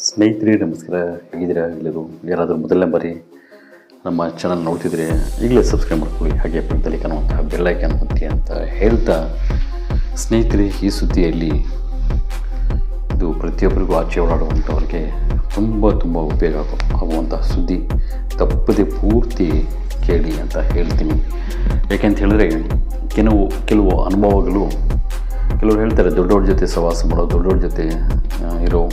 ಸ್ನೇಹಿತರೆ ನಮಸ್ಕಾರ. ಹೇಗಿದ್ದೀರಾ? ಎಲ್ಲರೂ ಯಾರಾದರೂ ಮೊದಲನೇ ಬಾರಿ ನಮ್ಮ ಚಾನಲ್ ನೋಡ್ತಿದ್ರೆ ಈಗಲೇ ಸಬ್ಸ್ಕ್ರೈಬ್ ಮಾಡ್ಕೊಳ್ಳಿ, ಹಾಗೆ ಪಕ್ಕದಲ್ಲಿ ಕಾಣುವಂತಹ ಬೆಲ್ಲೈಕನ್ ಒತ್ತಿ ಅಂತ ಹೇಳ್ತಾ, ಸ್ನೇಹಿತರೆ ಈ ಸುದ್ದಿಯಲ್ಲಿ ಇದು ಪ್ರತಿಯೊಬ್ಬರಿಗೂ ಆಚೆ ಓಡಾಡುವಂಥವ್ರಿಗೆ ತುಂಬ ಉಪಯೋಗ ಆಗುವಂಥ ಸುದ್ದಿ. ತಪ್ಪದೆ ಪೂರ್ತಿ ಕೇಳಿ ಅಂತ ಹೇಳ್ತೀನಿ. ಯಾಕೆಂತ ಹೇಳಿದ್ರೆ ಕೆಲವು ಅನುಭವಗಳು, ಕೆಲವರು ಹೇಳ್ತಾರೆ ದೊಡ್ಡವ್ರ ಜೊತೆ ಸಹವಾಸ ಮಾಡೋ, ದೊಡ್ಡವ್ರ ಜೊತೆ ಇರೋ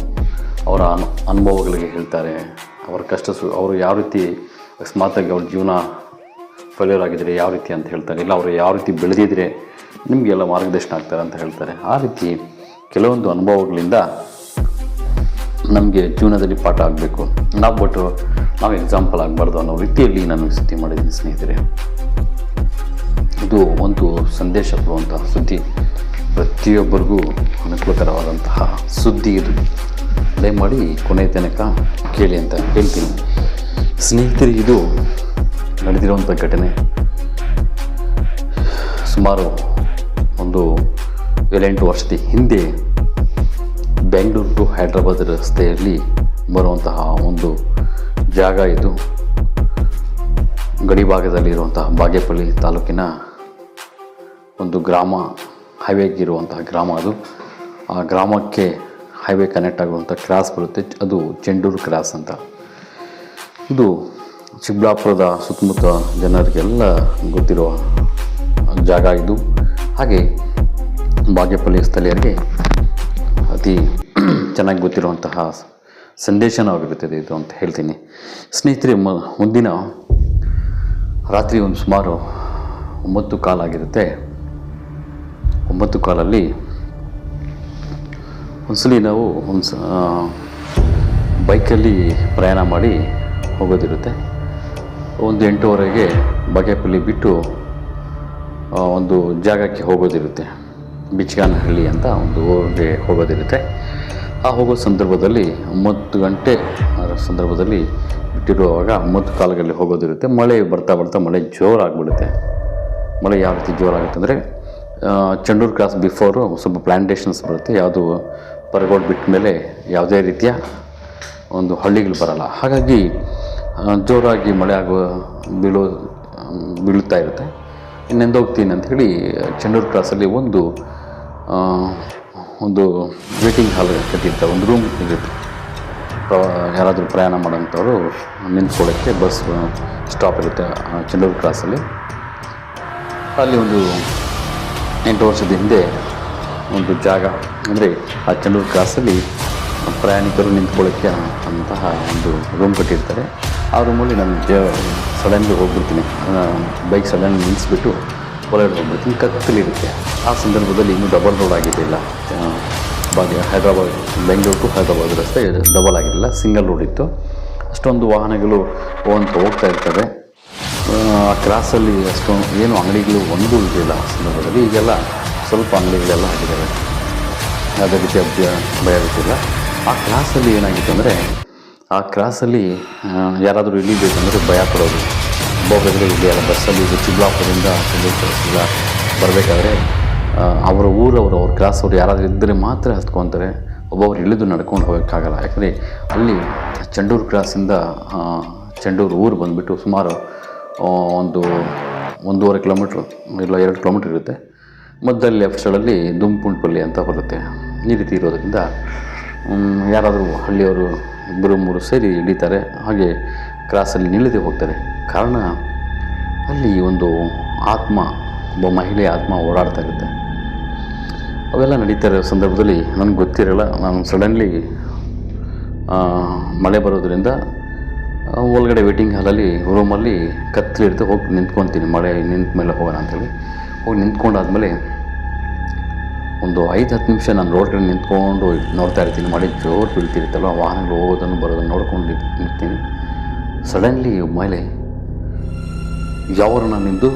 ಅವರ ಅನುಭವಗಳಿಗೆ ಹೇಳ್ತಾರೆ. ಅವರ ಅವರು ಯಾವ ರೀತಿ ಅಕಸ್ಮಾತಾಗಿ ಅವ್ರ ಜೀವನ ಫೇಲ್ಯೂರ್ ಆಗಿದ್ರೆ ಯಾವ ರೀತಿ ಅಂತ ಹೇಳ್ತಾರೆ, ಇಲ್ಲ ಅವರು ಯಾವ ರೀತಿ ಬೆಳೆದಿದ್ರೆ ನಿಮಗೆಲ್ಲ ಮಾರ್ಗದರ್ಶನ ಆಗ್ತಾರೆ ಅಂತ ಹೇಳ್ತಾರೆ. ಆ ರೀತಿ ಕೆಲವೊಂದು ಅನುಭವಗಳಿಂದ ನಮಗೆ ಜೀವನದಲ್ಲಿ ಪಾಠ ಆಗಬೇಕು. ನಾವು ಎಕ್ಸಾಂಪಲ್ ಆಗಬಾರ್ದು ಅನ್ನೋ ರೀತಿಯಲ್ಲಿ ನಾನು ಸುದ್ದಿ ಮಾಡಿದ್ದೀನಿ ಸ್ನೇಹಿತರೆ. ಇದು ಒಂದು ಸಂದೇಶ ಕೊಡುವಂತಹ ಸುದ್ದಿ, ಪ್ರತಿಯೊಬ್ಬರಿಗೂ ಅನುಕೂಲಕರವಾದಂತಹ ಸುದ್ದಿ. ಇದು ದಯಮಾಡಿ ಕೊನೆಯ ತನಕ ಕೇಳಿ ಅಂತ ಹೇಳ್ತೀನಿ ಸ್ನೇಹಿತರೆ. ಇದು ನಡೆದಿರುವಂಥ ಘಟನೆ ಸುಮಾರು ಒಂದು 7-8 ವರ್ಷದ ಹಿಂದೆ ಬೆಂಗಳೂರು ಟು ಹೈದ್ರಾಬಾದ್ ರಸ್ತೆಯಲ್ಲಿ ಬರುವಂತಹ ಒಂದು ಜಾಗ. ಇದು ಗಡಿ ಭಾಗದಲ್ಲಿರುವಂತಹ ಬಾಗೇಪಲ್ಲಿ ತಾಲೂಕಿನ ಒಂದು ಗ್ರಾಮ, ಹೈವೇಗಿರುವಂತಹ ಗ್ರಾಮ. ಆ ಗ್ರಾಮಕ್ಕೆ ಹೈವೇ ಕನೆಕ್ಟ್ ಆಗುವಂಥ ಕ್ರಾಸ್ ಬರುತ್ತೆ, ಅದು ಚೆಂಡೂರು ಕ್ರಾಸ್ ಅಂತ. ಇದು ಚಿಕ್ಕಬಳ್ಳಾಪುರದ ಸುತ್ತಮುತ್ತ ಜನರಿಗೆಲ್ಲ ಗೊತ್ತಿರುವ ಜಾಗ ಇದು. ಹಾಗೆ ಬಾಗೇಪಲ್ಲಿ ಸ್ಥಳೀಯರಿಗೆ ಅತಿ ಚೆನ್ನಾಗಿ ಗೊತ್ತಿರುವಂತಹ ಸಂದೇಶನವಾಗಿರುತ್ತದೆ ಇದು ಅಂತ ಹೇಳ್ತೀನಿ ಸ್ನೇಹಿತರೆ. ಮುಂದಿನ ರಾತ್ರಿ ಒಂದು ಸುಮಾರು 9 ಕಾಲ ಆಗಿರುತ್ತೆ. 9 ಕಾಲಲ್ಲಿ ಒಂದ್ಸಲಿ ನಾವು ಬೈಕಲ್ಲಿ ಪ್ರಯಾಣ ಮಾಡಿ ಹೋಗೋದಿರುತ್ತೆ. ಒಂದು 8:30ಗೆ ಬಾಗೇಪಲ್ಲಿ ಬಿಟ್ಟು ಒಂದು ಜಾಗಕ್ಕೆ ಹೋಗೋದಿರುತ್ತೆ, ಬಿಚ್ಗಾನಹಳ್ಳಿ ಅಂತ ಒಂದು ಊರಿಗೆ ಹೋಗೋದಿರುತ್ತೆ. ಆ ಹೋಗೋ ಸಂದರ್ಭದಲ್ಲಿ 9 ಗಂಟೆ ಸಂದರ್ಭದಲ್ಲಿ ಬಿಟ್ಟಿರುವಾಗ 9 ಕಾಲದಲ್ಲಿ ಹೋಗೋದಿರುತ್ತೆ. ಮಳೆ ಬರ್ತಾ ಮಳೆ ಜೋರಾಗಿಬಿಡುತ್ತೆ. ಮಳೆ ಯಾವ ರೀತಿ ಜೋರಾಗುತ್ತೆ ಅಂದರೆ, ಚೆಂಡೂರು ಕ್ರಾಸ್ ಬಿಫೋರು ಸ್ವಲ್ಪ ಪ್ಲ್ಯಾಂಟೇಷನ್ಸ್ ಬರುತ್ತೆ. ಯಾವುದು ಪರಗೋಡ್ ಬಿಟ್ಟ ಮೇಲೆ ಯಾವುದೇ ರೀತಿಯ ಒಂದು ಹಳ್ಳಿಗಳು ಬರಲ್ಲ. ಹಾಗಾಗಿ ಜೋರಾಗಿ ಮಳೆ ಬೀಳುತ್ತಾ ಇರುತ್ತೆ. ಇನ್ನೆಂದೋಗ್ತೀನಿ ಅಂಥೇಳಿ ಚೆಂಡೂರು ಕ್ರಾಸಲ್ಲಿ ಒಂದು ವೇಟಿಂಗ್ ಹಾಲ್ ಕಟ್ಟಿರ್ತಾರೆ, ಒಂದು ರೂಮ್ ಇರುತ್ತೆ. ಯಾರಾದರೂ ಪ್ರಯಾಣ ಮಾಡೋಂಥವ್ರು ನಿಂತ್ಕೊಳ್ಳೋಕ್ಕೆ ಬಸ್ ಸ್ಟಾಪ್ ಇರುತ್ತೆ ಚೆಂಡೂರು ಕ್ರಾಸಲ್ಲಿ. ಅಲ್ಲಿ ಒಂದು 8 ವರ್ಷದ ಹಿಂದೆ ಒಂದು ಜಾಗ ಅಂದರೆ ಆ ಚೆಂಡೂರು ಕ್ರಾಸಲ್ಲಿ ಪ್ರಯಾಣಿಕರು ನಿಂತ್ಕೊಳ್ಳೋಕ್ಕೆ ಅಂತಹ ಒಂದು ರೂಮ್ ಕಟ್ಟಿರ್ತಾರೆ. ಆ ರೂಮಲ್ಲಿ ನಾನು ಸಡನ್ಲಿ ಹೋಗ್ಬಿಡ್ತೀನಿ, ಬೈಕ್ ಸಡನ್ ನಿಲ್ಲಿಸ್ಬಿಟ್ಟು ಹೊರಗಡೆ ಹೋಗ್ಬಿಡ್ತೀನಿ. ಕತ್ತಲಿರುತ್ತೆ. ಆ ಸಂದರ್ಭದಲ್ಲಿ ಇನ್ನೂ ಡಬಲ್ ರೋಡ್ ಆಗಿರಲಿಲ್ಲ. ಬೆಂಗಳೂರು ಟು ಹೈದ್ರಾಬಾದ್ ರಸ್ತೆ ಡಬಲ್ ಆಗಿರಲಿಲ್ಲ, ಸಿಂಗಲ್ ರೋಡ್ ಇತ್ತು. ಅಷ್ಟೊಂದು ವಾಹನಗಳು ಹೋಗ್ತಾ ಇರ್ತವೆ. ಆ ಕ್ರಾಸಲ್ಲಿ ಅಷ್ಟೊಂದು ಏನು ಅಂಗಡಿಗಳು ಒಂದೂ ಇರಲಿಲ್ಲ ಆ ಸಂದರ್ಭದಲ್ಲಿ. ಈಗೆಲ್ಲ ಸ್ವಲ್ಪ ಅಂಗಡಿಗಳೆಲ್ಲ ಆಗಿದ್ದಾವೆ, ಯಾವುದೇ ರೀತಿಯ ಭಯ ಇರ್ತಿಲ್ಲ. ಆ ಕ್ರಾಸಲ್ಲಿ ಏನಾಗಿತ್ತು ಅಂದರೆ, ಆ ಕ್ರಾಸಲ್ಲಿ ಯಾರಾದರೂ ಇಳಿಬೇಕಂದ್ರೆ ಭಯ ಪಡೋದು. ಒಬ್ಬೊಬ್ಬರಿಗೆ ಇಳಿಯಲ್ಲ. ಬಸ್ಸಲ್ಲಿ ಚಿಕ್ಕಬಳ್ಳಾಪುರದಿಂದ ಎಲ್ಲ ಬರಬೇಕಾದ್ರೆ ಅವ್ರ ಕ್ರಾಸ್ ಅವ್ರು ಯಾರಾದರೂ ಇದ್ದರೆ ಮಾತ್ರ ಹತ್ಕೊತಾರೆ. ಒಬ್ಬೊಬ್ರು ಇಳಿದು ನಡ್ಕೊಂಡು ಹೋಗೋಕ್ಕಾಗಲ್ಲ. ಯಾಕಂದರೆ ಅಲ್ಲಿ ಚೆಂಡೂರು ಕ್ರಾಸಿಂದ ಚೆಂಡೂರು ಊರು ಬಂದುಬಿಟ್ಟು ಸುಮಾರು ಒಂದು 1.5 ಕಿಲೋಮೀಟ್ರ್ ಇಲ್ಲ 2 ಕಿಲೋಮೀಟ್ರ್ ಇರುತ್ತೆ. ಮಧ್ಯದಲ್ಲಿ ಲೆಫ್ಟ್ ಸೈಡಲ್ಲಿ ದುಂಪುಂಡ್ಪಲ್ಲಿ ಅಂತ ಬರುತ್ತೆ. ಈ ರೀತಿ ಇರೋದರಿಂದ ಯಾರಾದರೂ ಹಳ್ಳಿಯವರು 2-3 ಸೇರಿ ಇಳಿತಾರೆ. ಹಾಗೆ ಕ್ರಾಸಲ್ಲಿ ನಿಲ್ಲದೆ ಹೋಗ್ತಾರೆ. ಕಾರಣ ಅಲ್ಲಿ ಒಂದು ಒಬ್ಬ ಮಹಿಳೆಯ ಆತ್ಮ ಓಡಾಡ್ತಾ ಇರುತ್ತೆ. ಅವೆಲ್ಲ ನಡೀತಾ ಇರೋ ಸಂದರ್ಭದಲ್ಲಿ ನನಗೆ ಗೊತ್ತಿರಲ್ಲ. ನಾನು ಸಡನ್ಲಿ ಮಳೆ ಬರೋದ್ರಿಂದ ಒಳಗಡೆ ವೇಟಿಂಗ್ ಹಾಲಲ್ಲಿ ರೂಮಲ್ಲಿ ಕತ್ತಲಿರುತ್ತೆ. ಹೋಗಿ ನಿಂತ್ಕೊತೀನಿ, ಮಳೆ ನಿಂತ ಮೇಲೆ ಹೋಗೋಣ ಅಂಥೇಳಿ ಹೋಗಿ ನಿಂತ್ಕೊಂಡಾದ್ಮೇಲೆ ಒಂದು 5-10 ನಿಮಿಷ ನಾನು ರೋಡ್ ಕಡೆ ನಿಂತ್ಕೊಂಡು ನೋಡ್ತಾ ಇರ್ತೀನಿ. ಮಳೆ ಜೋರು ಬೀಳ್ತಿರುತ್ತಲ್ಲ, ವಾಹನಗಳು ಹೋಗೋದನ್ನು ಬರೋದನ್ನು ನೋಡ್ಕೊಂಡು ನಿಂತೀನಿ. ಸಡನ್ಲಿ ಮಹಿಳೆ ಯಾವೂರನ್ನ ನಿಮ್ಮದು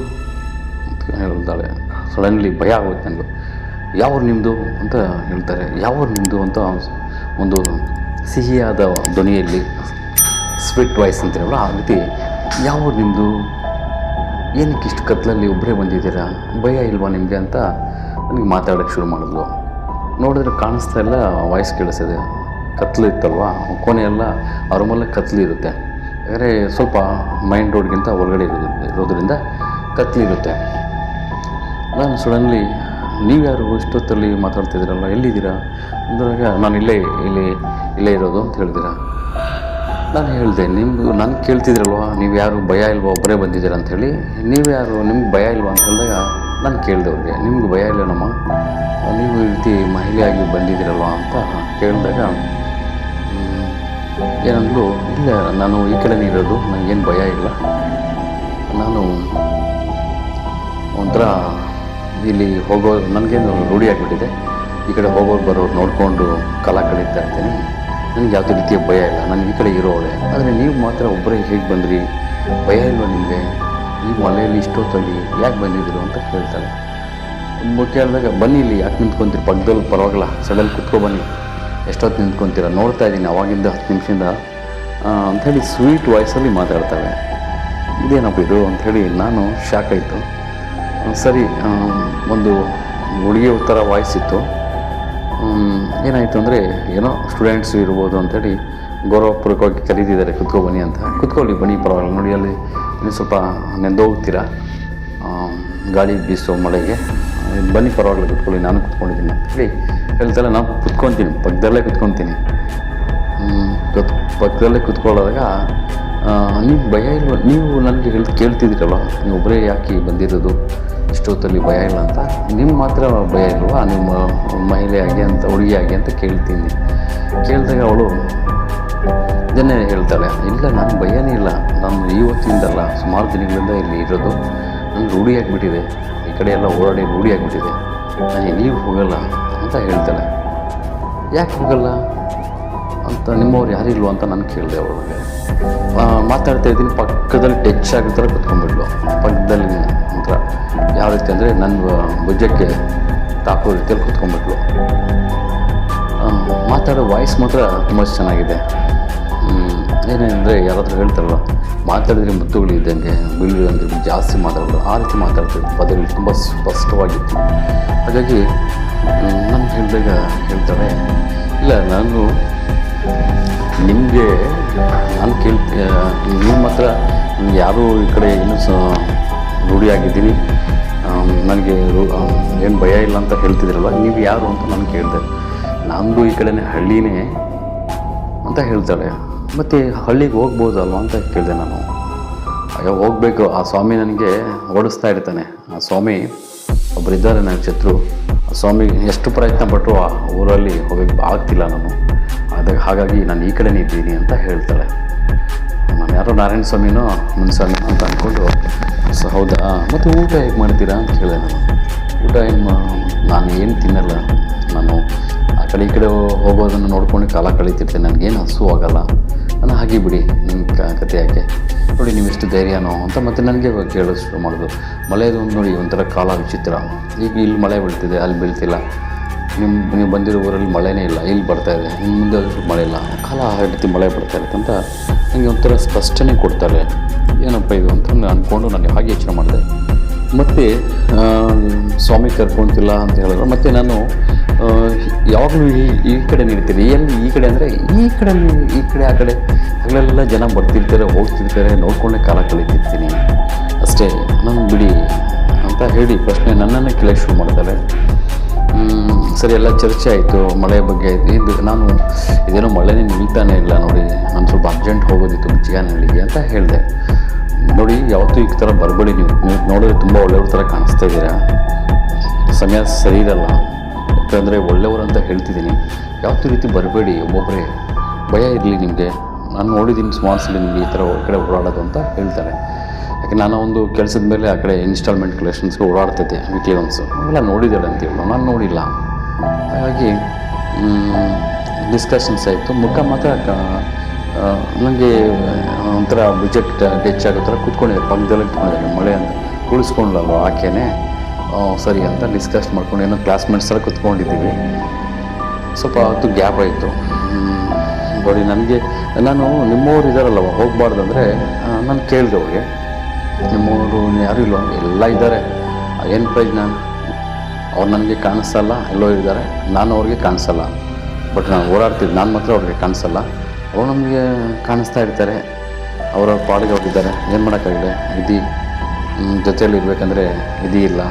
ಅಂತ ಹೇಳ್ತಾಳೆ. ಸಡನ್ಲಿ ಭಯ ಆಗುತ್ತೆ ನನಗೆ. ಯಾವೂರು ನಿಮ್ಮದು ಅಂತ ಹೇಳ್ತಾರೆ. ಯಾವೂರು ನಿಮ್ಮದು ಅಂತ ಒಂದು ಸಿಹಿಯಾದ ಧ್ವನಿಯಲ್ಲಿ, ಸ್ವೀಟ್ ವಾಯ್ಸ್ ಅಂತೀರಲ್ಲ ಆ ರೀತಿ, ಯಾವೂರು ನಿಮ್ಮದು, ಏನಕ್ಕೆ ಇಷ್ಟು ಕತ್ತಲಲ್ಲಿ ಒಬ್ಬರೇ ಬಂದಿದ್ದೀರಾ, ಭಯ ಇಲ್ವಾ ನಿಮಗೆ ಅಂತ ನನಗೆ ಮಾತಾಡೋಕ್ಕೆ ಶುರು ಮಾಡಿದ್ಲು. ನೋಡಿದ್ರೆ ಕಾಣಿಸ್ತಾ ಇಲ್ಲ, ವಾಯ್ಸ್ ಕೇಳಿಸಿದೆ. ಕತ್ಲು ಇತ್ತಲ್ವ, ಕೋಣೆ ಎಲ್ಲ ಆ ರೂಮಲ್ಲೇ ಕತ್ಲು ಇರುತ್ತೆ. ಯಾಕಂದರೆ ಸ್ವಲ್ಪ ಮೈನ್ ರೋಡ್ಗಿಂತ ಹೊರಗಡೆ ಇರೋದ್ರಿಂದ ಕತ್ಲಿರುತ್ತೆ. ನಾನು ಸಡನ್ಲಿ ನೀವು ಯಾರು ಇಷ್ಟೊತ್ತಲ್ಲಿ ಮಾತಾಡ್ತಿದ್ದೀರಲ್ಲ, ಎಲ್ಲಿದ್ದೀರಾ ಅಂದಾಗ ನಾನು ಇಲ್ಲೇ ಇರೋದು ಅಂತ ಹೇಳಿದ್ದೀರಾ. ನಾನು ಹೇಳಿದೆ, ನಾನು ಕೇಳ್ತಿದ್ರಲ್ವ, ನೀವು ಯಾರು ಭಯ ಇಲ್ವಾ, ಒಬ್ಬರೇ ಬಂದಿದ್ದೀರಾ ಅಂಥೇಳಿ. ನೀವು ಯಾರು, ನಿಮ್ಗೆ ಭಯ ಇಲ್ವಾ ಅಂತ ಹೇಳಿದಾಗ ನಾನು ಕೇಳಿದೆ ಅವ್ರಿಗೆ, ನಿಮ್ಗೆ ಭಯ ಇಲ್ಲನಮ್ಮ, ನೀವು ಈ ರೀತಿ ಮಹಿಳೆಯಾಗಿ ಬಂದಿದ್ದೀರಲ್ವ ಅಂತ ಕೇಳಿದಾಗ ಏನಂದ್ರು, ಇಲ್ಲ ನಾನು ಈ ಕಡೆನೇ ಇರೋದು, ನನಗೇನು ಭಯ ಇಲ್ಲ, ನಾನು ಒಂಥರ ಇಲ್ಲಿ ನನಗೇನು ರೂಢಿ ಆಗಿಬಿಟ್ಟಿದೆ, ಈ ಕಡೆ ಹೋಗೋರು ಬರೋರು ನೋಡಿಕೊಂಡು ಕಾಲ ಕಳೀತಾ ಇರ್ತೀನಿ, ನನಗೆ ಯಾವುದೇ ರೀತಿಯ ಭಯ ಇಲ್ಲ, ನಾನು ಈ ಕಡೆ ಇರೋಳೆ. ಆದರೆ ನೀವು ಮಾತ್ರ ಒಬ್ಬರೇ ಹೇಗೆ ಬಂದ್ರಿ, ಭಯ ಇಲ್ವ ನಿಮಗೆ, ಈ ಮಲೆಯಲ್ಲಿ ಇಷ್ಟೊತ್ತಲ್ಲಿ ಯಾಕೆ ಬಂದಿದ್ರು ಅಂತ ಕೇಳ್ತಾಳೆ. ಕೇಳಿದಾಗ, ಬನ್ನಿ ಇಲ್ಲಿ ಯಾಕೆ ನಿಂತ್ಕೊತೀರಿ, ಪಕ್ಕದಲ್ಲಿ ಪರವಾಗಿಲ್ಲ, ಸಡಲ್ ಕುತ್ಕೊಬನ್ನಿ, ಎಷ್ಟೊತ್ತು ನಿಂತ್ಕೊತೀರ, ನೋಡ್ತಾ ಇದ್ದೀನಿ ಅವಾಗಿಂದ 10 ನಿಮಿಷದಿಂದ ಅಂಥೇಳಿ ಸ್ವೀಟ್ ವಾಯ್ಸಲ್ಲಿ ಮಾತಾಡ್ತಾಳೆ. ಇದೇನಪ್ಪ ಇದು ಅಂಥೇಳಿ ನಾನು ಶಾಕ್ ಆಯಿತು. ಸರಿ, ಒಂದು ಹುಡುಗಿಯ ಥರ ವಾಯ್ಸ್ ಇತ್ತು. ಏನಾಯಿತು ಅಂದರೆ, ಏನೋ ಸ್ಟೂಡೆಂಟ್ಸು ಇರ್ಬೋದು ಅಂಥೇಳಿ ಗೌರವಪೂರ್ವಕವಾಗಿ ಕರೀತಿದ್ದಾರೆ, ಕುತ್ಕೊಬನ್ನಿ ಅಂತ. ಕುತ್ಕೊಳ್ಳಿ, ಬನ್ನಿ, ಪರವಾಗಿಲ್ಲ, ನೋಡಿ ಅಲ್ಲಿ ಇನ್ನೂ ಸ್ವಲ್ಪ ನೆಂದೋಗ್ತೀರಾ ಗಾಳಿ ಬೀಸೋ ಮಳೆಗೆ, ಬನ್ನಿ ಪರವಾಗಿಲ್ಲ ಕುತ್ಕೊಳ್ಳಿ, ನಾನು ಕುತ್ಕೊಂಡಿದ್ದೀನಿ ಅಂತ ಹೇಳಿ ಹೇಳ್ತಾಳೆ. ನಾನು ಕುತ್ಕೊತೀನಿ, ಪಕ್ಕದಲ್ಲೇ ಕುತ್ಕೊತೀನಿ. ಪಕ್ಕದಲ್ಲೇ ಕುತ್ಕೊಳ್ಳೋದಾಗ, ನೀವು ಭಯ ಇಲ್ವ, ನೀವು ನನಗೆ ಕೇಳ್ತಿದ್ದೀರಲ್ವ, ನೀವು ಒಬ್ಬರೇ ಯಾಕೆ ಬಂದಿರೋದು, ಇಷ್ಟೊತ್ತಲ್ಲಿ ಭಯ ಇಲ್ಲ ಅಂತ, ನಿಮ್ಮ ಮಾತ್ರ ಭಯ ಇಲ್ವಾ, ನಿಮ್ಮ ಮಹಿಳೆಯಾಗಿ ಅಂತ, ಹುಡುಗಿಯಾಗಿ ಅಂತ ಕೇಳಿದಾಗ ಅವಳು ಇದನ್ನೇ ಹೇಳ್ತಾಳೆ, ಇಲ್ಲ ನನಗೆ ಭಯನೇ ಇಲ್ಲ, ನಾನು ಇವತ್ತಿಂದಲ್ಲ ಸುಮಾರು ದಿನಗಳಿಂದ ಇಲ್ಲಿ ಇರೋದು, ನನಗೆ ರೂಢಿಯಾಗಿಬಿಟ್ಟಿದೆ, ಈ ಕಡೆ ಎಲ್ಲ ಓಡಾಡಿ ರೂಢಿಯಾಗಿಬಿಟ್ಟಿದೆ, ನಾನು ಎಲ್ಲಿಗೂ ಹೋಗಲ್ಲ ಅಂತ ಹೇಳ್ತಾಳೆ. ಯಾಕೆ ಹೋಗಲ್ಲ ಅಂತ, ನಿಮ್ಮವ್ರು ಯಾರಿಲ್ವ ಅಂತ ನಾನು ಕೇಳಿದೆ. ಅವಳಿಗೆ ಮಾತಾಡ್ತಾ ಇದ್ದೀನಿ, ಪಕ್ಕದಲ್ಲಿ ಟಚ್ ಆಗೋ ಥರ ಕುತ್ಕೊಂಡ್ಬಿಡ್ಲು, ಪಕ್ಕದಲ್ಲಿ ಒಂಥರ ಯಾವ ರೀತಿ ಅಂದರೆ ನನ್ನ ಭುಜಕ್ಕೆ ತಾಕೋ ರೀತಿಯಲ್ಲಿ ಕುತ್ಕೊಂಡ್ಬಿಟ್ಲು. ಮಾತಾಡೋ ವಾಯ್ಸ್ ಮಾತ್ರ ತುಂಬ ಚೆನ್ನಾಗಿದೆ. ಏನೇನೆಂದರೆ, ಯಾರಾದರೂ ಹೇಳ್ತಾರಲ್ಲ, ಮಾತಾಡಿದ್ರೆ ಮುತ್ತುಗಳು ಇದ್ದಂಗೆ ಬೀಳಿದಂಗೆ ಜಾಸ್ತಿ ಮಾತಾಡೋದು, ಆ ರೀತಿ ಮಾತಾಡ್ತಿದ್ರು, ಪದಗಳು ತುಂಬ ಸ್ಪಷ್ಟವಾಗಿತ್ತು. ಹಾಗಾಗಿ ನಾನು ಹೇಳಿದಾಗ ಹೇಳ್ತಾಳೆ, ಇಲ್ಲ ನಾನು ನಿಮಗೆ ನೀವು ಮಾತ್ರ ಯಾರೂ ಈ ಕಡೆ ಇನ್ನೂ ರೂಢಿಯಾಗಿದ್ದೀನಿ, ನನಗೆ ಏನು ಭಯ ಇಲ್ಲ ಅಂತ ಹೇಳ್ತಿದ್ದೀರಲ್ವ, ನೀವು ಯಾರು ಅಂತ ನಾನು ಕೇಳಿದೆ. ನಮ್ಮದು ಈ ಕಡೆನೇ ಹಳ್ಳಿನೇ ಅಂತ ಹೇಳ್ತಾಳೆ. ಮತ್ತು ಹಳ್ಳಿಗೆ ಹೋಗ್ಬೋದಲ್ವ ಅಂತ ಕೇಳಿದೆ ನಾನು. ಅಯ್ಯೋ ಹೋಗಬೇಕು, ಆ ಸ್ವಾಮಿ ನನಗೆ ಓಡಿಸ್ತಾ ಇರ್ತಾನೆ. ಆ ಸ್ವಾಮಿ ಒಬ್ಬರಿದ್ದಾರೆ ನನಗೆ ಶತ್ರು, ಆ ಸ್ವಾಮಿ ಎಷ್ಟು ಪ್ರಯತ್ನ ಪಟ್ಟರು ಆ ಊರಲ್ಲಿ ಹೋಗೋಕ್ಕೆ ಆಗ್ತಿಲ್ಲ ನಾನು, ಹಾಗಾಗಿ ನಾನು ಈ ಕಡೆನೇ ಇದ್ದೀನಿ ಅಂತ ಹೇಳ್ತಾಳೆ. ನಾನು ಯಾರೋ ನಾರಾಯಣ ಸ್ವಾಮಿನೋ ಮುನ್ಸ್ವಾಮಿನೋ ಅಂತ ಅಂದ್ಕೊಂಡು, ಹೌದಾ, ಮತ್ತು ಊಟ ಹೇಗೆ ಮಾಡ್ತೀರಾ ಅಂತ ಕೇಳಿದೆ ನಾನು. ಊಟ ನಾನು ಏನು ತಿನ್ನಲ್ಲ, ನಾನು ಆ ಕಡೆ ಈ ಕಡೆ ಹೋಗೋದನ್ನು ನೋಡ್ಕೊಂಡು ಕಾಲ ಕಳೀತಿರ್ತೇನೆ, ನನಗೇನು ಹಸು ಆಗೋಲ್ಲ, ನಾನು ಹಾಗೆ ಬಿಡಿ, ನಿಮ್ಮ ಕತೆ ಯಾಕೆ, ನೋಡಿ ನೀವು ಎಷ್ಟು ಧೈರ್ಯನೋ ಅಂತ ಮತ್ತೆ ನನಗೆ ಕೇಳೋದು ಶುರು ಮಾಡೋದು. ಮಳೆದು ಒಂದು ನೋಡಿ ಒಂಥರ ಕಾಲ ವಿಚಿತ್ರ, ಈಗ ಇಲ್ಲಿ ಮಳೆ ಬೀಳ್ತಿದೆ, ಅಲ್ಲಿ ಬೀಳ್ತಿಲ್ಲ, ನೀವು ಬಂದಿರೋ ಊರಲ್ಲಿ ಮಳೆನೇ ಇಲ್ಲ, ಇಲ್ಲಿ ಬರ್ತಾಯಿದೆ, ಇನ್ನು ಮುಂದೆ ಮಳೆ ಇಲ್ಲ, ಕಾಲ ಆ ರೀತಿ ಮಳೆ ಬರ್ತಾ ಇರುತ್ತೆ ಅಂತ ನನಗೆ ಒಂಥರ ಸ್ಪಷ್ಟನೆ ಕೊಡ್ತಾರೆ. ಏನಪ್ಪ ಇದು ಅಂತ ಅಂದ್ಕೊಂಡು ನಾನು ಹಾಗೆ ಯೋಚನೆ ಮಾಡಿದೆ. ಮತ್ತು ಸ್ವಾಮಿ ಕರ್ಕೊತಿಲ್ಲ ಅಂತ ಹೇಳಿದ್ರು. ಮತ್ತು ನಾನು ಯಾವಾಗಲೂ ಈ ಕಡೆ ನಿಲ್ತೀನಿ, ಎಲ್ಲಿ ಈ ಕಡೆ ಅಂದರೆ ಈ ಕಡೆ ಆ ಕಡೆ ಹಗಲೆಲ್ಲ ಜನ ಬರ್ತಿರ್ತಾರೆ, ಹೋಗ್ತಿರ್ತಾರೆ, ನೋಡ್ಕೊಂಡೇ ಕಾಲ ಕಳೀತಿರ್ತೀನಿ ಅಷ್ಟೇ, ನಾನು ಬಿಡಿ ಅಂತ ಹೇಳಿ ಪ್ರಶ್ನೆ ನನ್ನನ್ನೇ ಕೇಳೋಕ್ಕೆ ಶುರು ಮಾಡ್ತಾರೆ. ಸರಿ, ಎಲ್ಲ ಚರ್ಚೆ ಆಯಿತು, ಮಳೆ ಬಗ್ಗೆ ಆಯಿತು. ನಾನು ಇದೇನೋ ಮಳೆನೇ ನಿಲ್ತಾನೆ ಇಲ್ಲ ನೋಡಿ, ನಾನು ಸ್ವಲ್ಪ ಅರ್ಜೆಂಟ್ ಹೋಗೋದಿತ್ತು ಚಿಗಾನಹಳ್ಳಿಗೆ ಅಂತ ಹೇಳಿದೆ. ನೋಡಿ, ಯಾವತ್ತೂ ಈ ಥರ ಬರಬೇಡಿ, ನೀವು ನೋಡಿದ್ರೆ ತುಂಬ ಒಳ್ಳೆಯವ್ರ ಥರ ಕಾಣಿಸ್ತಾ ಇದ್ದೀರಾ, ಸಮಯ ಸರಿ ಇರಲ್ಲ, ಯಾಕಂದರೆ ಒಳ್ಳೆಯವರು ಅಂತ ಹೇಳ್ತಿದ್ದೀನಿ, ಯಾವತ್ತೂ ರೀತಿ ಬರಬೇಡಿ, ಒಬ್ಬೊಬ್ಬರೇ ಭಯ ಇರಲಿ ನಿಮಗೆ, ನಾನು ನೋಡಿದ್ದೀನಿ ಸುಮಾರು ಸಲ ನಿಮಗೆ ಈ ಥರ ಕಡೆ ಓಡಾಡೋದು ಅಂತ ಹೇಳ್ತಾರೆ. ಯಾಕೆ ನಾನು ಒಂದು ಕೆಲಸದ ಮೇಲೆ ಆ ಕಡೆ ಇನ್ಸ್ಟಾಲ್ಮೆಂಟ್ ಕಲೆಕ್ಷನ್ಸ್ಗೆ ಓಡಾಡ್ತಿದ್ದೆ ವೀಕ್ಲಿ ಒನ್ಸು, ಅವೆಲ್ಲ ನೋಡಿದ್ದಾಳೆ ಅಂತೇಳಿ ನಾನು ನೋಡಿಲ್ಲ. ಹಾಗಾಗಿ ಡಿಸ್ಕಷನ್ಸ್ ಆಯಿತು. ಮುಖ ಮಾತ್ರ ನನಗೆ ಒಂಥರ ಬಜೆಟ್ ಟಚ್ ಆಗೋ ಥರ ಕೂತ್ಕೊಂಡಿದ್ದೆ, ಪಕ್ಕದಲ್ಲೇ ಕೂತ್ಕೊಂಡಿದ್ದೆ, ಮಳೆ ಅಂತ ಉಳಿಸ್ಕೊಂಡ್ಲಲ್ವ ಆಕೆನೇ, ಸರಿ ಅಂತ ಡಿಸ್ಕಸ್ ಮಾಡ್ಕೊಂಡು ಏನೋ ಕ್ಲಾಸ್ಮೇಟ್ಸ್ ಎಲ್ಲ ಕೂತ್ಕೊಂಡಿದ್ದೀವಿ. ಸ್ವಲ್ಪ ಹೊತ್ತು ಗ್ಯಾಪ್ ಆಯಿತು. ನೋಡಿ, ನಾನು ನಿಮ್ಮವ್ರು ಇದ್ದಾರಲ್ಲವ, ಹೋಗಬಾರ್ದು ಅಂದರೆ ನಾನು ಕೇಳಿದೆ ಅವ್ರಿಗೆ, ನಿಮ್ಮವರು ಯಾರೂ ಇಲ್ವ, ಎಲ್ಲ ಇದ್ದಾರೆ, ಏನು ಪ್ರಯೋಜನ, ಅವ್ರು ನನಗೆ ಕಾಣಿಸಲ್ಲ, ಎಲ್ಲೋ ಇದ್ದಾರೆ, ನಾನು ಅವ್ರಿಗೆ ಕಾಣಿಸಲ್ಲ, ಬಟ್ ನಾನು ಓಡಾಡ್ತಿದ್ದು ನಾನು ಮಾತ್ರ ಅವ್ರಿಗೆ ಕಾಣಿಸಲ್ಲ. ಅವ್ರು ನಮಗೆ ಕಾಣಿಸ್ತಾ ಇರ್ತಾರೆ, ಅವರ ಪಾಡಿಗೆ ಹೋಗಿದ್ದಾರೆ. ಏನು ಮಾಡೋಕ್ಕಾಗಲ್ಲ, ವಿಧಿ ಜೊತೆಯಲ್ಲಿ ಇರಬೇಕಂದ್ರೆ ವಿಧಿ ಇಲ್ಲ,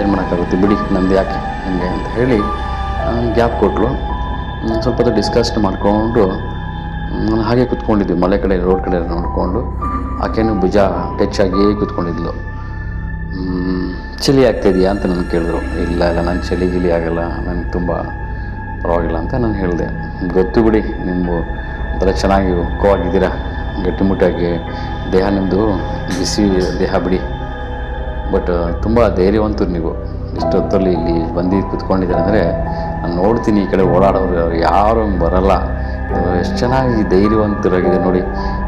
ಏನು ಮಾಡೋಕ್ಕಾಗುತ್ತೆ ಬಿಡಿ, ನಂದು ಯಾಕೆ ಹಂಗೆ ಅಂತ ಹೇಳಿ ಗ್ಯಾಪ್ ಕೊಟ್ಟರು. ಸ್ವಲ್ಪ ಹೊತ್ತು ಡಿಸ್ಕಸ್ ಮಾಡಿಕೊಂಡು ನಾನು ಹಾಗೆ ಕೂತ್ಕೊಂಡಿದ್ವಿ, ಮಲೆ ಕಡೆ ರೋಡ್ ಕಡೆ ನೋಡಿಕೊಂಡು. ಆಕೆನೂ ಭುಜ ಟಚ್ ಆಗಿ ಕೂತ್ಕೊಂಡಿದ್ಲು. ಚಳಿ ಆಗ್ತಾಯಿದೆಯಾ ಅಂತ ನನಗೆ ಕೇಳಿದ್ರು. ಇಲ್ಲ ನಾನು ಚಳಿ ಗಿಲಿ ಆಗೋಲ್ಲ, ನನಗೆ ತುಂಬ ಪರವಾಗಿಲ್ಲ ಅಂತ ನಾನು ಹೇಳಿದೆ. ಗೊತ್ತು ಬಿಡಿ, ನಿಮ್ಮದು ಒಂಥರ ಚೆನ್ನಾಗಿ ಉಕ್ಕವಾಗಿದ್ದೀರಾ, ಗಟ್ಟಿಮುಟ್ಟಾಗಿ ದೇಹ, ನಿಮ್ಮದು ಬಿಸಿ ದೇಹ ಬಿಡಿ, ಬಟ್ ತುಂಬ ಧೈರ್ಯವಂತರು ನೀವು. ಇಷ್ಟೊತ್ತಲ್ಲಿ ಇಲ್ಲಿ ಬಂದು ಕೂತ್ಕೊಂಡಿದ್ದಾರೆ ಅಂದರೆ ನಾನು ನೋಡ್ತೀನಿ, ಈ ಕಡೆ ಓಡಾಡೋರು ಯಾರು ಬರಲ್ಲ, ಎಷ್ಟು ಚೆನ್ನಾಗಿ ಧೈರ್ಯವಂತರಾಗಿದೆ ನೋಡಿ,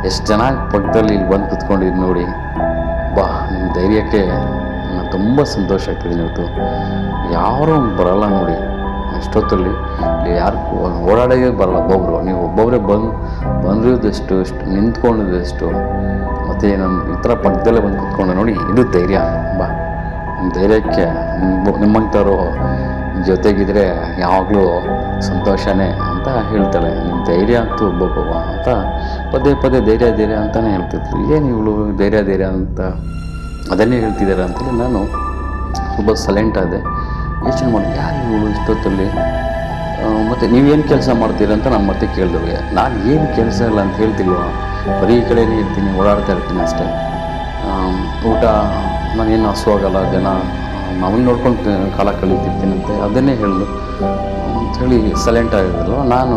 ಎಷ್ಟು ಚೆನ್ನಾಗಿ ಪಕ್ಕದಲ್ಲಿ ಇಲ್ಲಿ ಬಂದು ಕೂತ್ಕೊಂಡಿದ್ದು ನೋಡಿ. ಬಾ, ನಿಮ್ಮ ಧೈರ್ಯಕ್ಕೆ ತುಂಬ ಸಂತೋಷ ಆಗ್ತಿದೆ. ಇವತ್ತು ಯಾರೂ ಬರಲ್ಲ ನೋಡಿ, ಇಷ್ಟೊತ್ತಲ್ಲಿ ಇಲ್ಲಿ ಯಾರು ಓಡಾಡೋದೇ ಬರಲ್ಲ. ಒಬ್ಬೊಬ್ಬರು, ನೀವು ಒಬ್ಬೊಬ್ಬರೇ ಬಂದಿರೋದೆಷ್ಟು, ನಿಂತ್ಕೊಂಡಿದ್ದೆಷ್ಟು, ಮತ್ತು ನಮ್ಮ ಈ ಥರ ಪಕ್ಕದಲ್ಲೇ ಬಂದು ಕೂತ್ಕೊಂಡು ನೋಡಿ, ಇದು ಧೈರ್ಯ. ಬಾ, ನಿಮ್ಮ ಧೈರ್ಯಕ್ಕೆ ನಿಮ್ಮಂಥವ್ರು ಜೊತೆಗಿದ್ರೆ ಯಾವಾಗಲೂ ಸಂತೋಷನೇ ಅಂತ ಹೇಳ್ತಾಳೆ. ನಿಮ್ಮ ಧೈರ್ಯ ಅಂತೂ ಒಬ್ಬೊಬ್ಬ ಅಂತ ಪದೇ ಪದೇ ಧೈರ್ಯ ಅಂತಲೇ ಹೇಳ್ತಿದ್ರು. ಏನು ಇವಳು ಧೈರ್ಯ ಅಂತ ಅದನ್ನೇ ಹೇಳ್ತಿದ್ದಾರೆ ಅಂತೇಳಿ ನಾನು ತುಂಬ ಸೈಲೆಂಟ್ ಆದೆ. ಯೋಚನೆ ಮಾಡಿ, ಯಾರು ಇವಳು ಇಷ್ಟೊತ್ತಲ್ಲಿ, ಮತ್ತು ನೀವೇನು ಕೆಲಸ ಮಾಡ್ತೀರ ಅಂತ ನಾನು ಮತ್ತೆ ಕೇಳಿದವ್ರಿಗೆ. ನಾನು ಏನು ಕೆಲಸ ಇಲ್ಲ ಅಂತ ಹೇಳ್ತಿಲ್ವ, ಬರೀ ಈ ಕಡೆನೇ ಇರ್ತೀನಿ, ಓಡಾಡ್ತಾ ಇರ್ತೀನಿ ಅಷ್ಟೇ. ಊಟ ನಾನೇನು ಹಸುವಾಗಲ್ಲ, ಜನ ಅವನ್ನ ನೋಡ್ಕೊಂಡು ಕಾಲ ಕಳೀತಿರ್ತೀನಂತೆ, ಅದನ್ನೇ ಹೇಳಿದ್ರು ಅಂಥೇಳಿ ಸೈಲೆಂಟ್ ಆಗಿದ್ರಲ್ವ. ನಾನು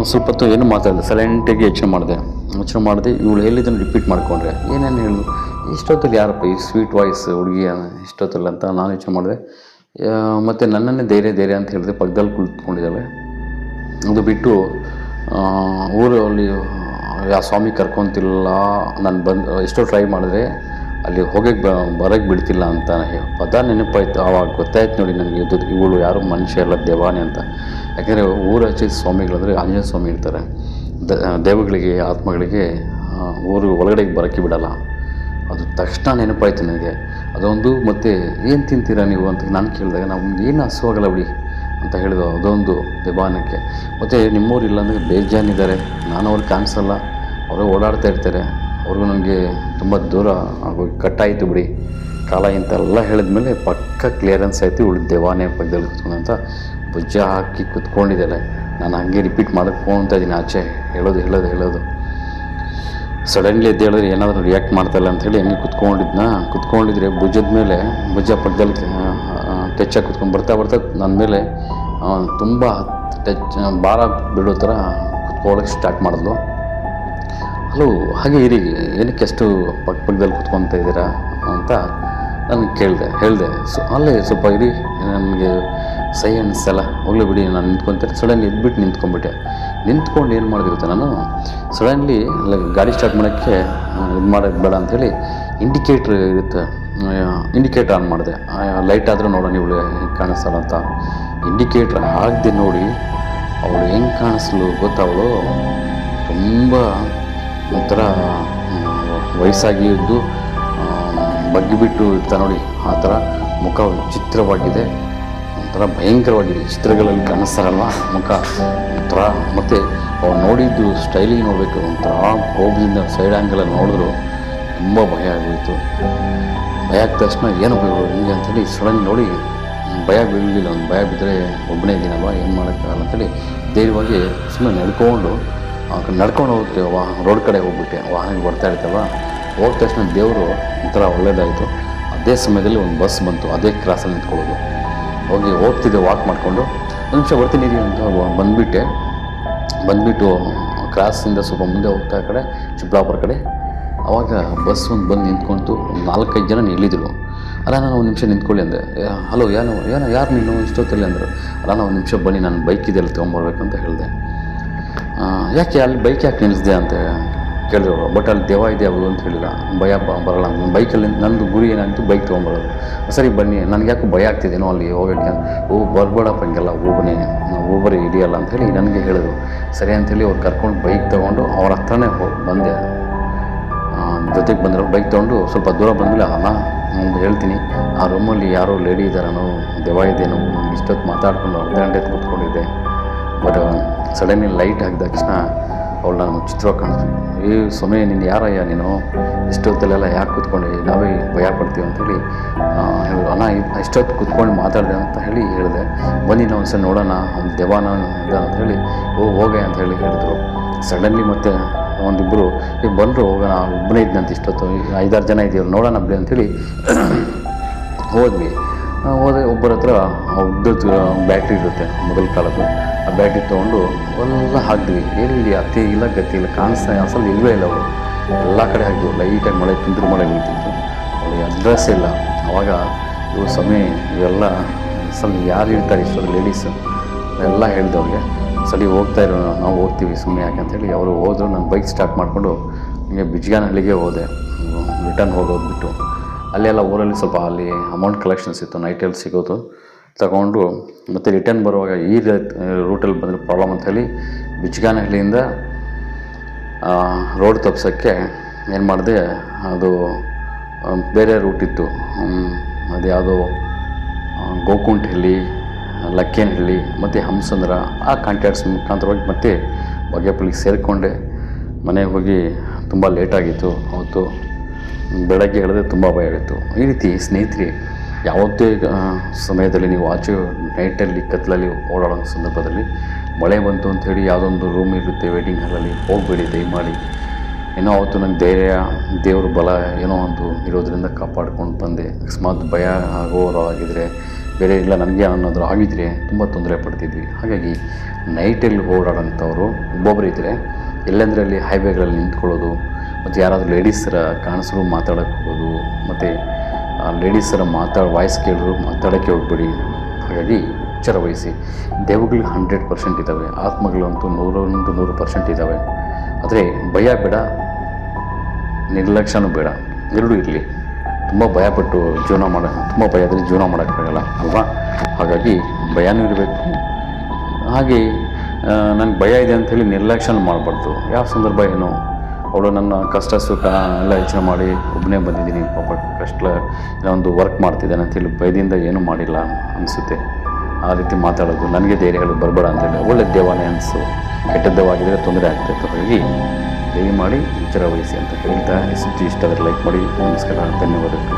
ಸ್ವಲ್ಪ ಹೊತ್ತು ಏನು ಮಾತಾಡಿದೆ, ಸೈಲೆಂಟಾಗಿ ಯೋಚನೆ ಮಾಡಿದೆ. ಇವಳು ಹೇಳಿದ್ದನ್ನು ರಿಪೀಟ್ ಮಾಡಿಕೊಂಡ್ರೆ ಏನೇನು ಹೇಳಿದ್ರು, ಇಷ್ಟೊತ್ತಲ್ಲಿ ಯಾರಪ್ಪ ಈ ಸ್ವೀಟ್ ವಾಯ್ಸ್ ಹುಡುಗಿ ಇಷ್ಟೊತ್ತಲ್ಲ ಅಂತ ನಾನು ಯೋಚನೆ ಮಾಡಿದೆ. ಮತ್ತು ನನ್ನನ್ನೇ ಧೈರ್ಯ ಅಂತ ಹೇಳಿದೆ. ಪಕ್ಕದಲ್ಲಿ ಕುಳಿತುಕೊಂಡಿದ್ದಾಳೆ. ಅದು ಬಿಟ್ಟು ಊರಲ್ಲಿ ಯಾವ ಸ್ವಾಮಿ ಕರ್ಕೊತಿಲ್ಲ, ನಾನು ಎಷ್ಟೋ ಟ್ರೈ ಮಾಡಿದ್ರೆ ಅಲ್ಲಿ ಬರೋಕ್ಕೆ ಬಿಡ್ತಿಲ್ಲ ಅಂತ ಪದ ನೆನಪಾಯ್ತು. ಆವಾಗ ಗೊತ್ತಾಯ್ತು ನೋಡಿ ನನಗೆ, ಇವಳು ಯಾರು ಮನುಷ್ಯ ಎಲ್ಲ ದೇವಾನೆ ಅಂತ. ಯಾಕೆಂದರೆ ಊರು ಹಚ್ಚಿದ ಸ್ವಾಮಿಗಳಂದರೆ ಆಂಜನೇಯ ಸ್ವಾಮಿ ಇರ್ತಾರೆ, ದೇವಗಳಿಗೆ ಆತ್ಮಗಳಿಗೆ ಊರು ಒಳಗಡೆ ಬರೋಕ್ಕೆ ಬಿಡಲ್ಲ. ಅದು ತಕ್ಷಣ ನೆನಪಾಯ್ತು ನನಗೆ. ಅದೊಂದು, ಮತ್ತು ಏನು ತಿಂತೀರಾ ನೀವು ಅಂತ ನಾನು ಕೇಳಿದಾಗ, ನಾವು ಏನು ಹಸುವಾಗಲ್ಲ ಬಿಡಿ ಅಂತ ಹೇಳಿದ್ರು. ಅದೊಂದು ದೇವಾನಕ್ಕೆ. ಮತ್ತು ನಿಮ್ಮೂರು ಇಲ್ಲಾಂದರೆ ಬೇಜಾನಿದ್ದಾರೆ, ನಾನು ಅವ್ರಿಗೆ ಕಾಣಿಸಲ್ಲ, ಅವರೇ ಓಡಾಡ್ತಾ ಇರ್ತಾರೆ, ಅವ್ರಿಗೂ ನನಗೆ ತುಂಬ ದೂರ ಆಗೋಗಿ ಕಟ್ಟಾಯಿತು ಬಿಡಿ ಕಾಲ ಇಂತೆಲ್ಲ ಹೇಳಿದ್ಮೇಲೆ ಪಕ್ಕ ಕ್ಲಿಯರೆನ್ಸ್ ಆಯಿತು. ಇವಳು ದೇವಾನೆ ಪಕ್ಕದಲ್ಲಿ ಕೂತ್ಕೊಂಡು ಅಂತ ಭುಜ ಹಾಕಿ ಕೂತ್ಕೊಂಡಿದ್ದಾಳೆ. ನಾನು ಹಾಗೆ ರಿಪೀಟ್ ಮಾಡ್ಕೊತಾ ಇದ್ದೀನಿ, ಆಚೆ ಹೇಳೋದು. ಸಡನ್ಲಿ ಎದ್ದು ಹೇಳಿದ್ರೆ ಏನಾದರೂ ರಿಯಾಕ್ಟ್ ಮಾಡ್ತಾಯಿಲ್ಲ ಅಂಥೇಳಿ ಹಂಗೆ ಕೂತ್ಕೊಂಡಿದ್ರೆ ಭುಜದ ಮೇಲೆ, ಭುಜ ಪಕ್ಕದಲ್ಲಿ ಟಚ್ಚಾಗಿ ಕೂತ್ಕೊಂಡು ಬರ್ತಾ ನನ್ನ ಮೇಲೆ ತುಂಬ ಭಾರ ಬಿಡೋ ಥರ ಕೂತ್ಕೊಳ್ಳೋಕ್ಕೆ ಸ್ಟಾರ್ಟ್ ಮಾಡಿದ್ಲು. ಹಲೋ, ಹಾಗೆ ಇರಿ, ಏನಕ್ಕೆ ಎಷ್ಟು ಪಕ್ಕದಲ್ಲಿ ಕೂತ್ಕೊತಾ ಇದ್ದೀರಾ ಅಂತ ನನಗೆ ಹೇಳಿದೆ. ಅಲ್ಲೇ ಸ್ವಲ್ಪ ಇರಿ, ನನಗೆ ಸೈ ಅನಿಸಲ್ಲ, ಹೋಗಲಿ ಬಿಡಿ, ನಾನು ನಿಂತ್ಕೊತಾರೆ. ಸಡನ್ಲಿ ಎದ್ಬಿಟ್ಟು ನಿಂತ್ಕೊಂಡು ಏನು ಮಾಡಿದಿರುತ್ತೆ, ನಾನು ಸಡನ್ಲಿ ಗಾಡಿ ಸ್ಟಾರ್ಟ್ ಮಾಡೋಕ್ಕೆ ಇದು ಮಾಡೋದು ಬೇಡ ಅಂಥೇಳಿ ಇಂಡಿಕೇಟ್ರ್ ಆನ್ ಮಾಡಿದೆ. ಲೈಟ್ ಆದರೂ ನೋಡೋಣ ಇವಳು ಹೆಂಗೆ ಕಾಣಿಸ್ತಾಳ ಅಂತ. ಇಂಡಿಕೇಟ್ರ್ ಹಾಕ್ದೆ ನೋಡಿ, ಅವಳು ಹೆಂಗೆ ಕಾಣಿಸ್ಲು ಗೊತ್ತಾ, ಅವಳು ತುಂಬ ಒಂಥರ ವಯಸ್ಸಾಗಿದ್ದು ಬಗ್ಗಿಬಿಟ್ಟು ಇರ್ತಾ ನೋಡಿ, ಆ ಥರ ಮುಖ ವಿಚಿತ್ರವಾಗಿದೆ, ಒಂಥರ ಭಯಂಕರವಾಗಿದೆ. ಚಿತ್ರಗಳಲ್ಲಿ ಕಾಣಿಸ್ತಾರಲ್ವ ಮುಖ ಒಂಥರ. ಮತ್ತು ಅವ್ರು ನೋಡಿದ್ದು ಸ್ಟೈಲಿಗೆ ನೋಡಬೇಕು, ಒಂಥರ ಕೋಪದಿಂದ ಸೈಡ್ ಆ್ಯಂಗಲಲ್ಲಿ ನೋಡಿದ್ರು ತುಂಬ ಭಯ ಆಗೋಯಿತು. ಭಯ ಆಗಿದ ತಕ್ಷಣ ಏನು ಹಿಂಗೆ ಅಂಥೇಳಿ ಸಡನ್ ನೋಡಿ ಭಯ ಬೀಳಲಿಲ್ಲ. ಒಂದು ಭಯ ಬಿದ್ದರೆ ಒಬ್ಬನೇ ಇದ್ದೀನಲ್ವ, ಏನು ಮಾಡೋಕ್ಕಾಗಲ್ಲ ಅಂಥೇಳಿ ಧೈರ್ಯವಾಗಿ ಸುಮ್ಮನೆ ನಡ್ಕೊಂಡು ಹೋಗ್ತೇವೆ. ರೋಡ್ ಕಡೆ ಹೋಗ್ಬಿಟ್ಟೆ, ವಾಹನ ಬರ್ತಾ ಇರ್ತಲ್ವ. ಹೋದ ತಕ್ಷಣ ದೇವರು ಒಂಥರ ಒಳ್ಳೇದಾಯಿತು. ಅದೇ ಸಮಯದಲ್ಲಿ ಒಂದು ಬಸ್ ಬಂತು, ಅದೇ ಕ್ರಾಸಲ್ಲಿ ನಿಂತ್ಕೊಳ್ಳೋದು. ಹೋಗ್ತಿದ್ದೆ ವಾಕ್ ಮಾಡಿಕೊಂಡು, ಒಂದು ನಿಮಿಷ ಬರ್ತೀನಿ ಅಂತ ಬಂದುಬಿಟ್ಟು ಕ್ರಾಸಿಂದ ಸ್ವಲ್ಪ ಮುಂದೆ ಹೋಗ್ತಾ ಕಡೆ ಚಿಕ್ಕಬಳ್ಳಾಪುರ ಕಡೆ. ಆವಾಗ ಬಸ್ ಒಂದು ಬಂದು ನಿಂತ್ಕೊಳ್ತು. 4-5 ಜನ ನಿಲ್ಲಿದ್ರು. ಅಲ್ಲ, ನಾನು ಒಂದು ನಿಮಿಷ ನಿಂತ್ಕೊಳ್ಳಿ ಅಂದೆ. ಹಲೋ, ಯಾರು ನೀನು ಇಷ್ಟೊತ್ತಲ್ಲಿ ಅಂದರು. ಅಲ್ಲ, ನಾನು ಒಂದು ನಿಮಿಷ ಬನ್ನಿ, ನಾನು ಬೈಕ್ ಇದೆಲ್ಲ ತೊಗೊಂಬರ್ಬೇಕು ಅಂತ ಹೇಳಿದೆ. ಯಾಕೆ ಅಲ್ಲಿ ಬೈಕ್ ಯಾಕೆ ನಿಲ್ಲಿಸಿದೆ ಅಂತ ಕೇಳಿದ್ರು. ಬಟ್ ಅಲ್ಲಿ ದೆವ್ವ ಇದೆ ಅವರು ಅಂತ ಹೇಳಿಲ್ಲ. ಭಯ ಬರಲ್ಲ, ಬೈಕಲ್ಲಿ ನಂದು ಗುರಿ ಏನಾಯಿತು, ಬೈಕ್ ತೊಗೊಂಬರೋದು. ಸರಿ ಬನ್ನಿ, ನನಗೆ ಯಾಕೆ ಭಯ ಆಗ್ತಿದ್ದೇನೋ ಅಲ್ಲಿ ಹೋಗೋಕ್ಕೆ. ಬರಬೇಡಪ್ಪ, ಹಿಂಗೆಲ್ಲ ಊಬರಿ ಹಿಡಿಯಲ್ಲ ಅಂಥೇಳಿ ನನಗೆ ಹೇಳಿದ್ರು. ಸರಿ ಅಂಥೇಳಿ ಅವ್ರು ಕರ್ಕೊಂಡು ಬೈಕ್ ತೊಗೊಂಡು ಅವ್ರ ಹತ್ರನೇ ಬಂದೆ. ಜೊತೆಗೆ ಬಂದರು. ಬೈಕ್ ತೊಗೊಂಡು ಸ್ವಲ್ಪ ದೂರ ಬಂದಮೇಲೆ, ಒಂದು ಹೇಳ್ತೀನಿ, ಆ ರೂಮಲ್ಲಿ ಯಾರೋ ಲೇಡಿ ಇದ್ದಾರೇನೋ, ದೆವ್ವ ಇದೇನೋ, ಇಷ್ಟೊತ್ತು ಮಾತಾಡ್ಕೊಂಡು ಅರ್ಧ ಗಂಟೆ ಕೂತ್ಕೊಂಡಿದ್ದೆ ಬಟ್ ಸಡನ್ಲಿ ಲೈಟ್ ಹಾಕಿದ ತಕ್ಷಣ ಅವಳು ನಾನು ಚಿತ್ರವಾಗಿ ಕಾಣಿಸ್ತೀನಿ. ಸಮಯ ನೀನು ಯಾರಯ್ಯ ನೀನು ಇಷ್ಟೊತ್ತಲ್ಲೆಲ್ಲ ಯಾಕೆ ಕೂತ್ಕೊಂಡು ನಾವೇ ಭಯ ಪಡ್ತೀವಿ ಅಂತೇಳಿ ಹೇಳಿ ಅಣ್ಣ ಇಷ್ಟೊತ್ತು ಕೂತ್ಕೊಂಡು ಮಾತಾಡಿದೆ ಅಂತ ಹೇಳಿ ಹೇಳಿದೆ. ಬನ್ನಿ ನಾವು ಒಂದ್ಸಲ ನೋಡೋಣ ಅವ್ನು ದೆವಾನ ಇದ ಅಂತ ಹೇಳಿ ಹೋಗೆ ಅಂತ ಹೇಳಿ ಹೇಳಿದ್ರು. ಸಡನ್ಲಿ ಮತ್ತೆ ಒಂದಿಬ್ಬರು ಈಗ ಬಂದರು ಹೋಗೋಣ ಒಬ್ಬನೇ ಇದ್ದಂತ ಇಷ್ಟೊತ್ತು 5-6 ಜನ ಇದ್ದೀವಿ ನೋಡೋಣ ಬಿಡಿ ಅಂಥೇಳಿ ಹೋದ್ವಿ. ಒಬ್ಬರ ಹತ್ರ ಉದ್ದದ ಬ್ಯಾಟ್ರಿ ಇರುತ್ತೆ ಮೊದಲ ಕಾಲದ್ದು, ಆ ಬ್ಯಾಟ್ರಿ ತೊಗೊಂಡು ಎಲ್ಲ ಹಾಕಿದ್ವಿ. ಎಲ್ಲಿ ಅತ್ತೆ ಇಲ್ಲ ಗತಿ ಇಲ್ಲ ಕಾಣಿಸ್ತಾ ಅಸಲು ಇಲ್ಲವೇ ಇಲ್ಲ. ಅವರು ಎಲ್ಲ ಕಡೆ ಹಾಕಿದ್ವು. ಲೈಟಾಗಿ ಮಳೆ ತುಂತುರು ಮಳೆ ಬೀಳ್ತಿತ್ತು. ಅವ್ರಿಗೆ ಅಡ್ರೆಸ್ ಇಲ್ಲ. ಆವಾಗ ಇವು ಸಮಯ ಇವೆಲ್ಲ ಅಸಲು ಯಾರು ಇರ್ತಾರೆ ಇಷ್ಟೊಂದು ಲೇಡೀಸು ಎಲ್ಲ ಹೇಳಿದವ್ರಿಗೆ ಸರಿ ಹೋಗ್ತಾ ಇರೋ ನಾವು ಹೋಗ್ತೀವಿ ಸುಮ್ಮನೆ ಯಾಕೆ ಅಂತೇಳಿ ಅವರು ಹೋದರು. ನಾನು ಬೈಕ್ ಸ್ಟಾರ್ಟ್ ಮಾಡಿಕೊಂಡು ಹಿಂಗೆ ಬಿಜ್ಗಾನಹಳ್ಳಿಗೆ ಹೋದೆ. ರಿಟರ್ನ್ ಹೋಗೋದ್ಬಿಟ್ಟು ಅಲ್ಲೆಲ್ಲ ಊರಲ್ಲಿ ಸ್ವಲ್ಪ ಅಲ್ಲಿ ಅಮೌಂಟ್ ಕಲೆಕ್ಷನ್ಸ್ ಇತ್ತು, ನೈಟಲ್ಲಿ ಸಿಗೋದು ತಗೊಂಡು ಮತ್ತು ರಿಟರ್ನ್ ಬರುವಾಗ ಈ ರೂಟಲ್ಲಿ ಬಂದರೆ ಪ್ರಾಬ್ಲಮ್ ಅಂತ ಹೇಳಿ ಬಿಜ್ಗಾನಹಳ್ಳಿಯಿಂದ ರೋಡ್ ತಪ್ಪಿಸೋಕ್ಕೆ ಏನು ಮಾಡಿದೆ, ಅದು ಬೇರೆ ರೂಟ್ ಇತ್ತು. ಅದು ಯಾವುದೋ ಗೋಕುಂಟಹಳ್ಳಿ, ಲಕ್ಕೇನಹಳ್ಳಿ ಮತ್ತು ಹಂಸಂದ್ರ ಆ ಕಾಂಟ್ಯಾಕ್ಟ್ಸ್ ಮುಖಾಂತರವಾಗಿ ಮತ್ತೆ ಬಾಗೇಪಲ್ಲಿಗೆ ಸೇರಿಕೊಂಡೆ. ಮನೆಗೆ ಹೋಗಿ ತುಂಬ ಲೇಟಾಗಿತ್ತು. ಅವತ್ತು ಬೆಳಗ್ಗೆ ಹೇಳಿದ್ರೆ ತುಂಬ ಭಯ ಆಗಿತ್ತು. ಈ ರೀತಿ ಸ್ನೇಹಿತರೆ, ಯಾವುದೇ ಸಮಯದಲ್ಲಿ ನೀವು ಆಚೆ ನೈಟಲ್ಲಿ ಕತ್ತಲಲ್ಲಿ ಓಡಾಡೋ ಸಂದರ್ಭದಲ್ಲಿ ಮಳೆ ಬಂತು ಅಂಥೇಳಿ ಯಾವುದೊಂದು ರೂಮ್ ಇರುತ್ತೆ ವೇಟಿಂಗ್ ಹಾಲಲ್ಲಿ, ಹೋಗಬೇಡಿ ದಯಮಾಡಿ. ಏನೋ ಅವತ್ತು ನನಗೆ ಧೈರ್ಯ ದೇವ್ರ ಬಲ ಏನೋ ಒಂದು ಇರೋದರಿಂದ ಕಾಪಾಡ್ಕೊಂಡು ಬಂದೆ. ಅಕಸ್ಮಾತ್ ಭಯ ಆಗೋರಾಗಿದ್ದರೆ ಬೇರೆ ಇಲ್ಲ ನನಗೆ ಅನ್ನೋದು ಆಗಿದ್ದರೆ ತುಂಬ ತೊಂದರೆ ಪಡ್ತಿದ್ವಿ. ಹಾಗಾಗಿ ನೈಟಲ್ಲಿ ಓಡಾಡೋಂಥವ್ರು ಒಬ್ಬೊಬ್ಬರು ಇದ್ದರೆ ಎಲ್ಲೆಂದರೆ ಅಲ್ಲಿ ಹೈವೇಗಳಲ್ಲಿ ನಿಂತ್ಕೊಳ್ಳೋದು, ಮತ್ತು ಯಾರಾದರೂ ಲೇಡೀಸರ ಕಾಣಿಸ್ರು ಮಾತಾಡೋಕ್ಕೆ ಹೋಗೋದು, ಮತ್ತು ಲೇಡೀಸರ ವಾಯ್ಸ್ ಕೇಳಿದ್ರು ಮಾತಾಡೋಕ್ಕೆ ಹೋಗ್ಬೇಡಿ. ಹಾಗಾಗಿ ಎಚ್ಚರ ವಹಿಸಿ. ದೇವಗಳು 100% ಇದ್ದಾವೆ, ಆತ್ಮಗಳಂತೂ 100% ಇದ್ದಾವೆ. ಆದರೆ ಭಯ ಬೇಡ, ನಿರ್ಲಕ್ಷ್ಯನೂ ಬೇಡ, ಎರಡೂ ಇರಲಿ. ತುಂಬ ಭಯಪಟ್ಟು ತುಂಬ ಭಯ ಆದರೆ ಜೀವನ ಮಾಡೋಕ್ಕಾಗಲ್ಲ ಅಲ್ವಾ? ಹಾಗಾಗಿ ಭಯನೂ ಇರಬೇಕು. ಹಾಗೆ ನನಗೆ ಭಯ ಇದೆ ಅಂಥೇಳಿ ನಿರ್ಲಕ್ಷ್ಯನೂ ಮಾಡಬಾರ್ದು. ಯಾವ ಸಂದರ್ಭ ಏನೋ ಅವಳು ನನ್ನ ಕಷ್ಟ ಸುಖ ಎಲ್ಲ ಯೋಚನೆ ಮಾಡಿ ಒಬ್ಬನೇ ಬಂದಿದ್ದೀನಿ, ಪಾಪ ಕಷ್ಟ ಒಂದು ವರ್ಕ್ ಮಾಡ್ತಿದ್ದಾನೆ ಅಂಥೇಳಿ ಭಯದಿಂದ ಏನೂ ಮಾಡಿಲ್ಲ ಅನಿಸುತ್ತೆ. ಆ ರೀತಿ ಮಾತಾಡೋದು, ನನಗೆ ಧೈರ್ಯ ಹೇಳೋದು ಬರಬೇಡ ಅಂತೇಳಿ ಒಳ್ಳೆ ದೇವಾನೇ ಅನಿಸು, ಕೆಟ್ಟದ್ದವಾಗಿದ್ದರೆ ತೊಂದರೆ ಆಗ್ತಾಯಿತ್ತು. ಹಾಗಾಗಿ ದಯಮಾಡಿ ಎಚ್ಚರ ವಹಿಸಿ ಅಂತ ಹೇಳ್ತಾ ಇಷ್ಟ ಆದರೆ ಲೈಕ್ ಮಾಡಿ. ನಮಸ್ಕಾರ, ಧನ್ಯವಾದಗಳು.